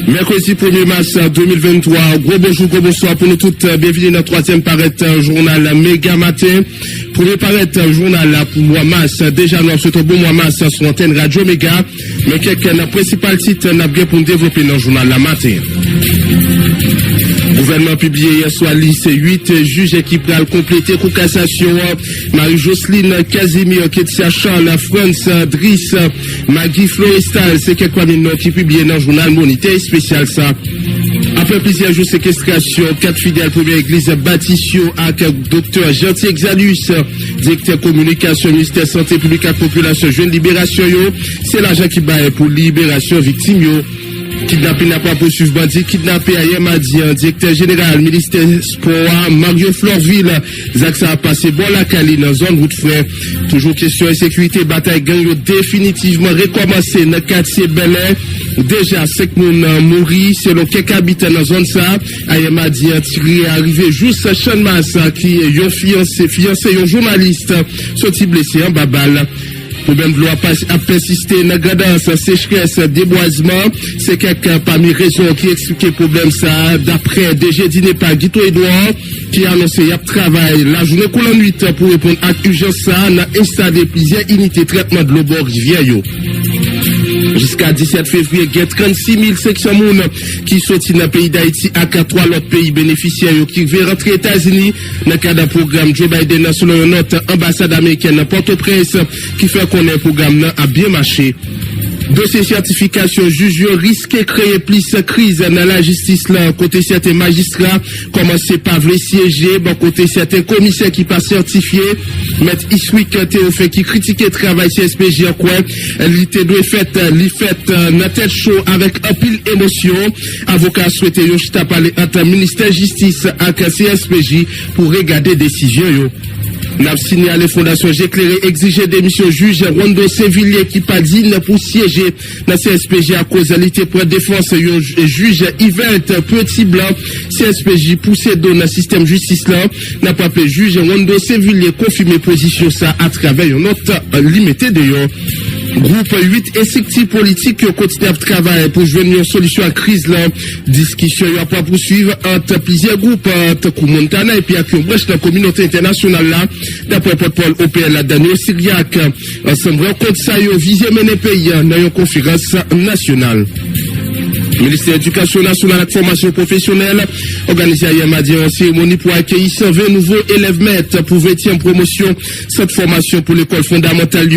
Mercredi 1er mars 2023, gros bonjour, gros bonsoir pour nous toutes. Bienvenue dans le troisième paraître journal Méga Matin. Premier paraître journal pour mois mars. Déjà, nous souhaitons bon mois mars sur l'antenne Radio Méga. Mais quelques principal titre n'a bien pour nous développer dans le journal La Matin. Gouvernement publié hier soir liste 8 juges qui pourraient compléter pour cassation. Marie-Jocelyne Casimir, Ketia Charles, France Driss, Maggie Florestal, c'est quelques noms qui publient dans le journal Monité spécial ça. Après plusieurs jours de séquestration, 4 fidèles première église Baptistio avec Dr Gentil Exalus, directeur communication, ministère santé publique et population, jeune libération, c'est l'argent qui bat pour libération victime. Kidnappé n'a pas poursuivi bandit, kidnappé hier mardi, directeur général, ministère sport, Mario Florville, Zaxa a passé bon la Cali dans zone route frère. Toujours question de sécurité, bataille gang définitivement recommencé dans le quartier Bel-Air. Déjà, 5 personnes mourir, selon quelques habitants dans la zone ça. Hier mardi, tiré arrivé juste Sean Massa, qui est un fiancé, un journaliste, sorti blessé en babal. Problème de l'eau a persisté dans la grandance, sécheresse, déboisement. C'est quelqu'un parmi les raisons qui explique le problème ça. D'après DG Dinepa, Guito Edouard, qui a annoncé qu'il y a travail la journée coulant nuit pour répondre à l'urgence ça. On a installé plusieurs unités de traitement de l'eau bord rivière. Jusqu'à 17 février, il y a 36 500 personnes qui sont dans le pays d'Haïti à 3 autres pays bénéficiaires qui veulent rentrer aux États-Unis dans le cadre du programme Joe Biden selon notre ambassade américaine à Port-au-Prince qui fait qu'on un programme a bien marché. Dossier certification, juge risque de créer plus de crise dans la justice là, côté certains magistrats, commencer par les siéger, bon côté certains commissaires qui pas certifiés, mettre Iswick Théophée qui critique le travail CSPJ en quoi, l'ité doit fait dans tête chaud avec un pile émotion, avocat souhaité yo parler entre ministère justice et CSPJ pour regarder décision yo. N'a signalé Fondation J'éclairé exiger démission juge Rondo Sévillier qui pas digne pour siéger dans CSPJ à cause de l'ité pour défense juge Yvette Petit Blanc CSPJ poussé dans le système justice là n'a pas appelé juge Rondo Sévillier confirmé position ça à travers une note limitée d'ailleurs. Groupe 8 exécutifs politiques qui continuent à travailler pour joindre une solution à la crise là. Discussion il va pas poursuivre entre plusieurs groupes entre Montana et puis avec une brèche dans la communauté internationale là. D'après Paul OPL Daniel Syriac, ensemble rencontre ça yo visé mener pays dans une conférence nationale. Ministère de l'Éducation nationale et de formation professionnelle organisé hier mardi en cérémonie pour accueillir 120 nouveaux élèves maîtres pour 20e promotion cette formation pour l'école fondamentale.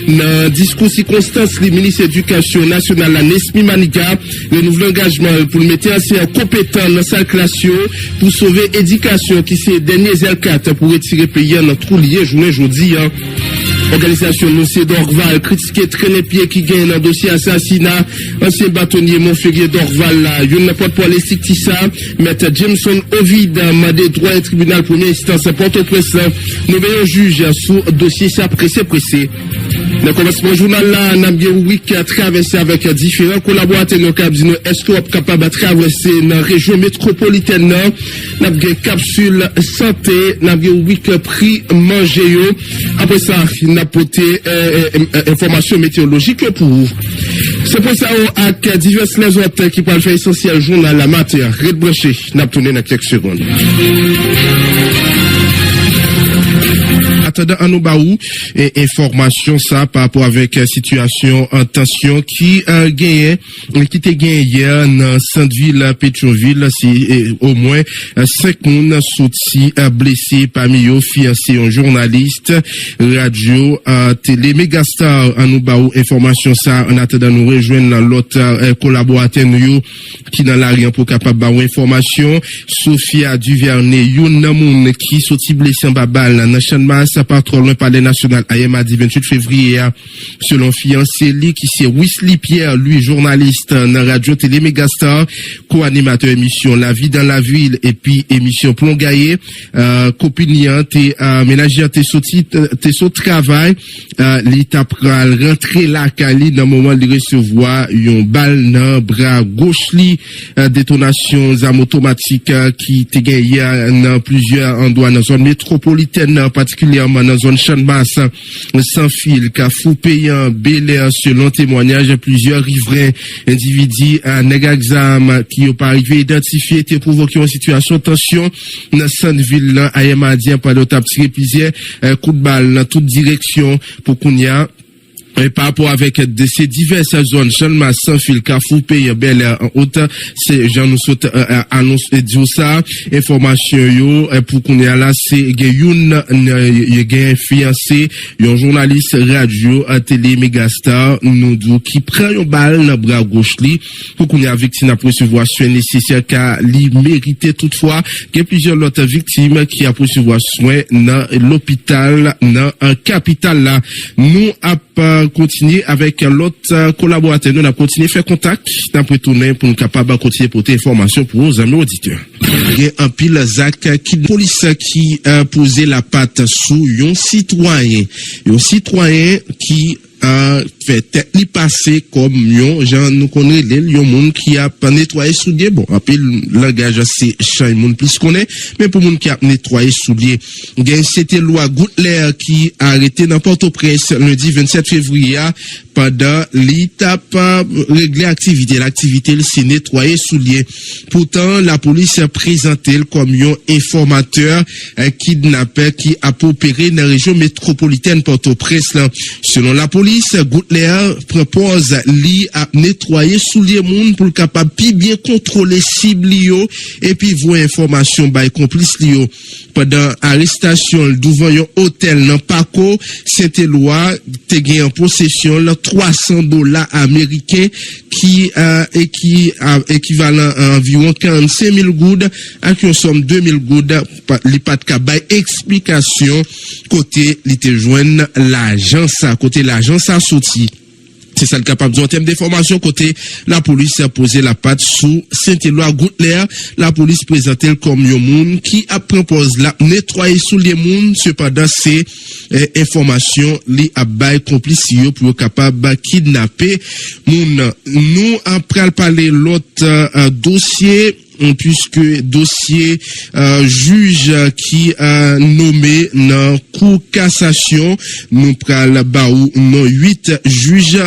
Dans discours circonstance, le ministère de l'Éducation nationale, la Nesmi Maniga, le nouvel engagement pour le mettre en compétent dans sa classe pour sauver l'éducation qui c'est dernier L4 pour retirer pays dans trou lié journée jeudi. Organisation Noncé d'Orval, critiqué traîner pied qui gagne dans dossier assassinat, ancien bâtonnier Montferrier d'Orval là, yon n'a pas de politique ça, maître Jameson Ovid, mandé droit et tribunal première instance à Port-au-Prince, nouvel juge sous dossier ça pressé. Dans le commencement journal là, on a bien week à traverser avec différents collaborateurs dans le cadre d'une est-ce qu'on est capable de traverser dans la région métropolitaine nord, on a bien capsule santé, on a bien week prix manger après ça, on a porté information météorologique pour vous. C'est pour ça avec diverses les autres qui peuvent faire essentiel journal la matière. Red branché, on a tourné dans quelques secondes. Attendant à nous baou et information ça par rapport avec situation en tension qui gagné qui était gagné hier dans Sainte-Ville Pétionville si au moins 5 personnes sorti blessés parmi eux fiancé un journaliste radio télé Megastar à nous baou information ça en attendant nous rejoindre l'autre collaborateur nous qui dans l'arrière pour capable baou information Sophia Duvernay yon moun qui sorti blessé en babal dans Chanmas pas trop loin palais national hier mardi 28 février selon fiancé li qui c'est Wesley Pierre lui journaliste dans radio télé Megastar co-animateur émission La vie dans la ville et puis émission Plongaye copiniant et ménagère t'es sorti travail l'état pral rentrer la Cali dans moment de recevoir un balle dans bras gauche li détonation armes automatiques qui te gagné dans plusieurs endroits dans zone métropolitaine particulièrement Nord-Ouest-Nam, dans zone Chanmas, sans fil, Kafou payant, Bel-Air, selon témoignage, plusieurs riverains, individus à Negaxam, qui ont pas arrivé identifié, étaient provoqués en situation de tension, dans Sainte-Ville, à Yemadien, par d'autres tiré plusieurs coups de balle dans toute direction, pour qu'on y a. Et par rapport avec ces diverses zones, seulement sans fil, Kafou, Pays, Bel-Air, en haute, c'est, j'en nous saute, annonce, et dit ça, information, yo, pour qu'on ait là, c'est, youn, fiancé, yon journaliste radio, télé, mégastar, nous dit, qui prend une balle dans bras gauche, li, pour qu'on ait la victime à recevoir soin nécessaire, car li mérité toutefois, qu'il y a plusieurs autres victimes qui a recevoir soin dans l'hôpital, dans un capital là. Nous, continuer avec l'autre collaborateur. Nous avons continué à faire contact. Nous avons retourné pour nous capables de continuer à porter information pour nos amis auditeurs. Il y a un pile Zach qui police qui a posé la patte sous un citoyen. Un citoyen qui fait tête li passer comme yon, genre nous connaît yon monde qui a pas nettoyé soulier. Bon, après langage c'est chan monde plus connaît, mais pour monde qui a nettoyé soulier, c'était loi Goutler qui a arrêté dans Port-au-Prince lundi 27 février pendant l'étape régler l'activité c'est nettoyer soulier. Pourtant la police a présenté comme yon informateur kidnappé qui a opéré dans la région métropolitaine Port-au-Prince. Selon la police, Goutler propose li à nettoyer soulier moun pour capable bien contrôler cible yo et puis voir information by complice li pendant arrestation devant un hôtel dans Paco Saint-Éloi te gagné en possession $300 américains qui équivalent à environ 45 000 goudes à qui on somme 2 000 goudes li pas de bay explication côté li te joindre l'agence a sorti. C'est ça le capable en termes d'information côté la police a posé la patte sous Saint-Éloi Goutler. La police présentait comme un monde qui a propose la nettoyer sous les monde. Cependant c'est information li a bay complice pour capable kidnapper moun. Nous après parler l'autre dossier puisque dossier juge qui a nommé dans cour cassation nous pral baou non 8 juges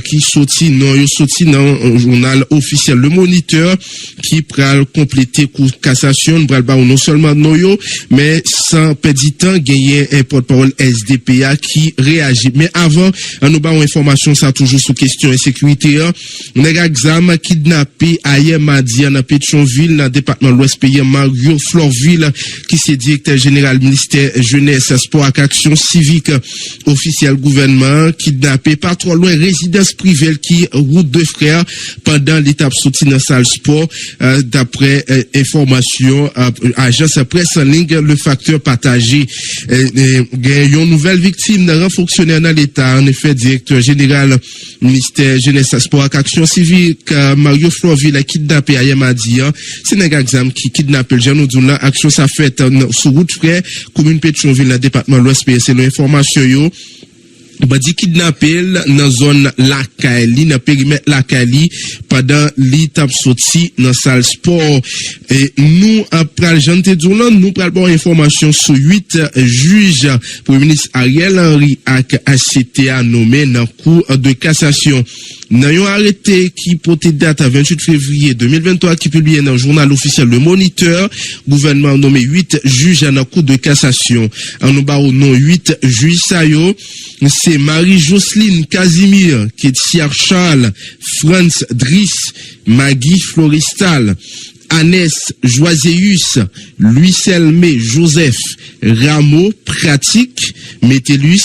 qui sorti dans journal officiel Le Moniteur qui pral compléter cour cassation nous pral baou non seulement noyo mais sans perdre temps gagner un porte-parole SDPA qui réagit. Mais avant nous baou information ça toujours sous question insécurité nèg exam kidnappé hier mardi dans Pétionville dans le département de l'Ouest pays Mario Florville qui c'est directeur général ministère jeunesse sport et action civique officiel gouvernement kidnappé pas trop loin résidence privée qui route de frères pendant l'étape sortie dans salle sport d'après information agence presse en ligne le facteur partagé une nouvelle victime d'un fonctionnaire dans l'état en effet directeur général ministère jeunesse sport et action civique Mario Florville kidnappé hier mardi c'est un exam qui kidnappe le jeune Oudouna. Action ça fait sur route frère, commune Pétionville, dans département de l'Ouest, c'est l'information yo. Bah dit kidnappé dans zone Lakali, dans périmètre Lakali, pendant l'étape sortie dans salle sport. Et nous, après le jeune Tédoulan, nous prenons information sur 8 juges pour le ministre Ariel Henry ak ACTA nommé dans cour de cassation. Nous avons arrêté qui portait date à 28 février 2023 qui publié dans le journal officiel Le Moniteur. Gouvernement a nommé 8 juges à la cour de cassation. En nous barreau non 8 juges sayo. C'est Marie-Jocelyne Casimir, Ketsia Charles, Franz Driss, Maggie Floristal, Annès Joiseus, Louis Selmé Joseph, Rameau Pratique, Métellus